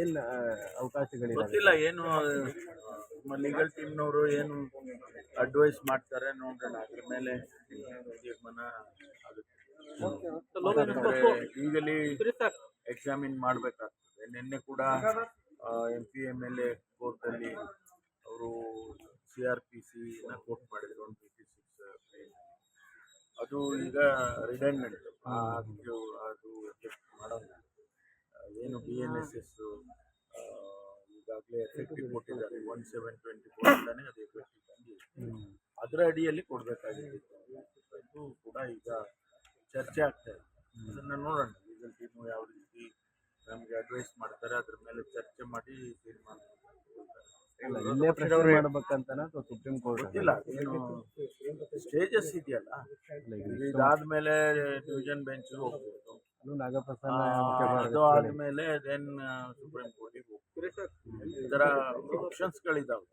ಏನ್ ಅವಕಾಶಗಳಿವೆ? ಗೊತ್ತಿಲ್ಲ ಏನು ಲೀಗಲ್ ಟೀಮ್ನವರು ಏನು ಅಡ್ವೈಸ್ ಮಾಡ್ತಾರೆ ನೋಡೋಣ, ಅದ್ರ ಮೇಲೆ ತೀರ್ಮಾನ ಆಗುತ್ತೆ. ಈಗಲೇ ಎಕ್ಸಾಮಿನ್ ಮಾಡಬೇಕಾಗ್ತದೆ. ನಿನ್ನೆ ಕೂಡ MP MLA ಕೋರ್ಟಲ್ಲಿ ಅವರು CRPC-ನ ಕೋರ್ಟ್ ಮಾಡಿದ್ರು 156. ಅದು ಈಗ ರಿಡಂಡೆಂಟ್ ಅದು ಎಫೆಕ್ಟ್ ಮಾಡೋಲ್ಲ. ಏನು BNSS ಈಗಾಗಲೇ ಎಫೆಕ್ಟಿವ್ ಕೊಟ್ಟಿದ್ದಾರೆ 1724 ಅದು ಎಫೆಕ್ಟಿವ್ ಬಂದಿದೆ. ಅದರ ಅಡಿಯಲ್ಲಿ ಕೊಡಬೇಕಾಗಿತ್ತು. ಅದು ಕೂಡ ಈಗ ಚರ್ಚೆ ಆಗ್ತಾ ಇದೆ. ಅದನ್ನು ನೋಡೋಣ, ಲೀಗಲ್ ಟೀಮು ಯಾವ ರೀತಿ ನಮಗೆ ಅಡ್ವೈಸ್ ಮಾಡ್ತಾರೆ, ಅದ್ರ ಮೇಲೆ ಚರ್ಚೆ ಮಾಡಿ ತೀರ್ಮಾನ ಮಾಡ್ಬೇಕಂತ ಸುಪ್ರೀಂ ಕೋರ್ಟ್ ಗೊತ್ತಿಲ್ಲ. ಏನು ಸ್ಟೇಜಸ್ ಇದೆಯಲ್ಲ, ಇದಾದ್ಮೇಲೆ ಡಿವಿಷನ್ ಬೆಂಚ್ ಹೋಗ್ಬೋದು, ಅದು ಆದ್ಮೇಲೆ ದೆನ್ ಸುಪ್ರೀಂ ಕೋರ್ಟಿಗೆ ಹೋಗ್ತಾರೆ. ಈ ಥರ ಆಪ್ಷನ್ಸ್ಗಳಿದಾವೆ.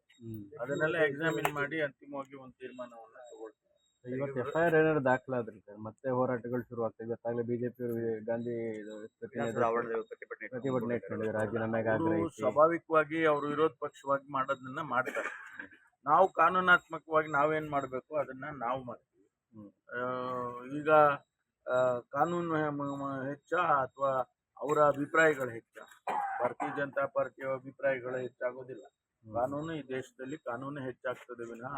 ಅದನ್ನೆಲ್ಲ ಎಕ್ಸಾಮಿನ್ ಮಾಡಿ ಅಂತಿಮವಾಗಿ ಒಂದು ತೀರ್ಮಾನವನ್ನು ತಗೊಳ್ತಾರೆ. ಇವತ್ತು FIR ಏನಾದ್ರು ದಾಖಲಾದ್ರಿ ಸರ್? ಮತ್ತೆ ಹೋರಾಟಗಳು ಶುರು ಆಗ್ತದೆ. ಇವತ್ತಾಗಲೇ ಬಿಜೆಪಿ ಗಾಂಧಿ ಪ್ರತಿಭಟನೆ ಇಟ್ಕೊಂಡಿದ್ದಾರೆ, ರಾಜೀನಾಮೆಗೆ ಆಗ್ರಹಿಸಿ. ಸ್ವಾಭಾವಿಕವಾಗಿ ಅವರು ವಿರೋಧ ಪಕ್ಷವಾಗಿ ಮಾಡೋದನ್ನ ಮಾಡ್ತಾರೆ. ನಾವು ಕಾನೂನಾತ್ಮಕವಾಗಿ ನಾವೇನ್ ಮಾಡಬೇಕು ಅದನ್ನ ನಾವು ಮಾಡ್ತೀವಿ. ಈಗ ಕಾನೂನು ಹೆಚ್ಚ ಅಥವಾ ಅವರ ಅಭಿಪ್ರಾಯಗಳು ಹೆಚ್ಚ? ಭಾರತೀಯ ಜನತಾ ಪಾರ್ಟಿಯ ಅಭಿಪ್ರಾಯಗಳು ಹೆಚ್ಚಾಗೋದಿಲ್ಲ. ಕಾನೂನು ಈ ದೇಶದಲ್ಲಿ ಕಾನೂನು ಹೆಚ್ಚಾಗ್ತದೆ ವಿನಃ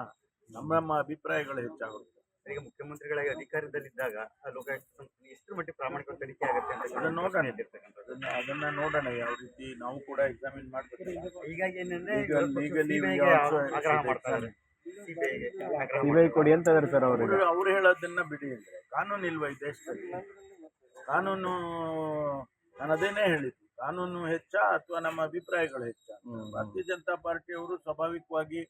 ನಮ್ಮ ಅಭಿಪ್ರಾಯಗಳು ಹೆಚ್ಚಾಗುತ್ತೆ. ಈಗ ಮುಖ್ಯಮಂತ್ರಿಗಳಾಗಿ ಅಧಿಕಾರದಲ್ಲಿದ್ದಾಗ ಲೋಕಾಯುಕ್ತ ಎಷ್ಟು ಮಟ್ಟಿಗೆ ಪ್ರಾಮಾಣಿಕ ತನಿಖೆ ಆಗುತ್ತೆ ಅಂತ ಅದನ್ನ ನೋಡೋಣ. ಯಾವ ರೀತಿ ನಾವು ಕೂಡ ಎಕ್ಸಾಮಿನ್ ಮಾಡ್ಬೇಕು. ಹೀಗಾಗಿ ಏನಂದ್ರೆ CBI ಕೊಡಿ ಅಂತ ಸರ್ ಅವ್ರು ಹೇಳೋದನ್ನ ಬಿಡಿ. ಅಂದ್ರೆ ಕಾನೂನು ಇಲ್ವಾ ಈ ದೇಶದಲ್ಲಿ? ಕಾನೂನು, ನಾನು ಅದೇನೇ ಹೇಳಿದ್ದು, ಕಾನೂನು ಹೆಚ್ಚ ಅಥವಾ ನಮ್ಮ ಅಭಿಪ್ರಾಯಗಳು ಹೆಚ್ಚ? ಭಾರತೀಯ ಜನತಾ ಪಾರ್ಟಿಯವರು ಸ್ವಾಭಾವಿಕವಾಗಿ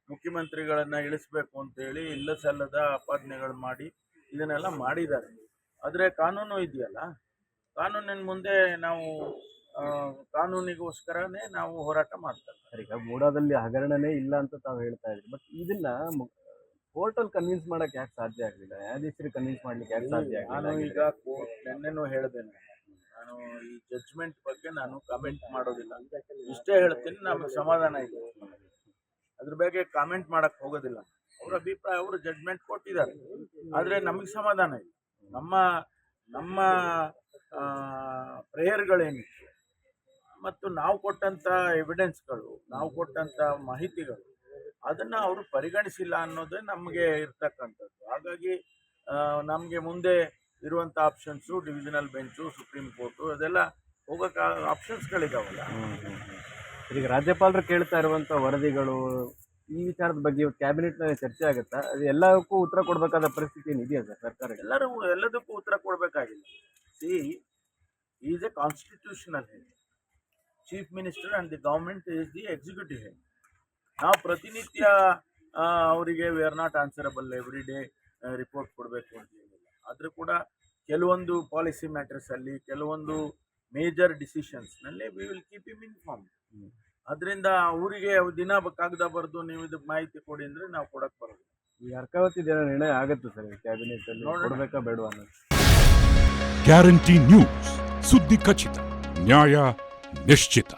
ಮುಖ್ಯಮಂತ್ರಿಗಳನ್ನ ಇಳಿಸ್ಬೇಕು ಅಂತೇಳಿ ಇಲ್ಲ ಸಲ್ಲದ ಆಪಾದನೆಗಳು ಮಾಡಿ ಇದನ್ನೆಲ್ಲ ಮಾಡಿದ್ದಾರೆ. ಆದರೆ ಕಾನೂನು ಇದೆಯಲ್ಲ, ಕಾನೂನಿನ ಮುಂದೆ ನಾವು ಕಾನೂನಿಗೋಸ್ಕರನೇ ನಾವು ಹೋರಾಟ ಮಾಡ್ತಾರೆ. ಈಗ ಮೂಡಾದಲ್ಲಿ ಹಗರಣನೇ ಇಲ್ಲ ಅಂತ ತಾವು ಹೇಳ್ತಾ ಇದ್ರಿ, ಬಟ್ ಇದನ್ನ ಕೋರ್ಟಲ್ಲಿ ಕನ್ವಿನ್ಸ್ ಮಾಡಕ್ಕೆ ಯಾಕೆ ಸಾಧ್ಯ ಆಗಲಿಲ್ಲ? ನ್ಯಾಯಾಧೀಶರಿಗೆ ಕನ್ವಿನ್ಸ್ ಮಾಡ್ಲಿಕ್ಕೆ ಯಾಕೆ ಸಾಧ್ಯ ಆಗಲಿಲ್ಲ? ನಾನು ಈಗ ನಿನ್ನೆನೂ ಹೇಳಿದ್ದೇನೆ, ನಾನು ಈ ಜಡ್ಜ್ಮೆಂಟ್ ಬಗ್ಗೆ ನಾನು ಕಾಮೆಂಟ್ ಮಾಡೋದಿಲ್ಲ. ಇಷ್ಟೇ ಹೇಳ್ತೀನಿ, ನಮಗೆ ಸಮಾಧಾನ ಇದೆ, ಅದ್ರ ಬಗ್ಗೆ ಕಾಮೆಂಟ್ ಮಾಡಕ್ ಹೋಗೋದಿಲ್ಲ. ಅವ್ರ ಅಭಿಪ್ರಾಯ, ಅವರು ಜಡ್ಜ್ಮೆಂಟ್ ಕೊಟ್ಟಿದ್ದಾರೆ, ಆದರೆ ನಮಗೆ ಸಮಾಧಾನ ಇದೆ. ನಮ್ಮ ಪ್ರೇಯರ್ಗಳೇನಿತ್ತು ಮತ್ತು ನಾವು ಕೊಟ್ಟಂಥ ಎವಿಡೆನ್ಸ್ಗಳು, ನಾವು ಕೊಟ್ಟಂಥ ಮಾಹಿತಿಗಳು, ಅದನ್ನು ಅವರು ಪರಿಗಣಿಸಿಲ್ಲ ಅನ್ನೋದೇ ನಮಗೆ ಇರ್ತಕ್ಕಂಥದ್ದು. ಹಾಗಾಗಿ ನಮಗೆ ಮುಂದೆ ಇರುವಂಥ options divisional bench, supreme court, ಅದೆಲ್ಲ ಹೋಗೋಕ್ಕೆ ಆಪ್ಷನ್ಸ್ಗಳಿದಾವಲ್ಲ. ಈಗ ರಾಜ್ಯಪಾಲರು ಕೇಳ್ತಾ ಇರುವಂಥ ವರದಿಗಳು, ಈ ವಿಚಾರದ ಬಗ್ಗೆ ಇವತ್ತು ಕ್ಯಾಬಿನೆಟ್ನಲ್ಲಿ ಚರ್ಚೆ ಆಗುತ್ತಾ? ಅದು ಎಲ್ಲಕ್ಕೂ ಉತ್ತರ ಕೊಡಬೇಕಾದ ಪರಿಸ್ಥಿತಿ ಏನಿದೆಯಾ ಸರ್ ಸರ್ಕಾರ? ಎಲ್ಲದಕ್ಕೂ ಉತ್ತರ ಕೊಡಬೇಕಾಗಿಲ್ಲ. Is a constitutional head. Chief minister and the government is the executive head. ನಾವು ಪ್ರತಿನಿತ್ಯ ಅವರಿಗೆ we are not answerable every day report ಕೊಡಬೇಕು ಅಂತ ಏನಿಲ್ಲ. ಆದರೂ ಕೂಡ ಕೆಲವೊಂದು ಪಾಲಿಸಿ ಮ್ಯಾಟರ್ಸಲ್ಲಿ, ಕೆಲವೊಂದು ಮೇಜರ್ ಡಿಸಿಷನ್ಸ್ನಲ್ಲಿ we will keep him inform. ಅದರಿಂದ ಅವರಿಗೆ ದಿನ ಕಾಗದ ಬರೆದು ನೀವು ಇದಕ್ಕೆ ಮಾಹಿತಿ ಕೊಡಿ ಅಂದರೆ ನಾವು ಕೊಡಕ್ಕೆ ಬರೋದು. ಈ ಅರ್ಕಾವತಿ ದಿನ ನಿರ್ಣಯ ಆಗುತ್ತೆ ಸರ್ ಕ್ಯಾಬಿನೆಟ್ ಅಲ್ಲಿ, ಕೊಡಬೇಕಾ ಬೇಡವಾ ಅನ್ನೋದು. ಗ್ಯಾರಂಟಿ ನ್ಯೂಸ್, ಸುದ್ದಿ ಖಚಿತ, ನ್ಯಾಯ ನಿಶ್ಚಿತ.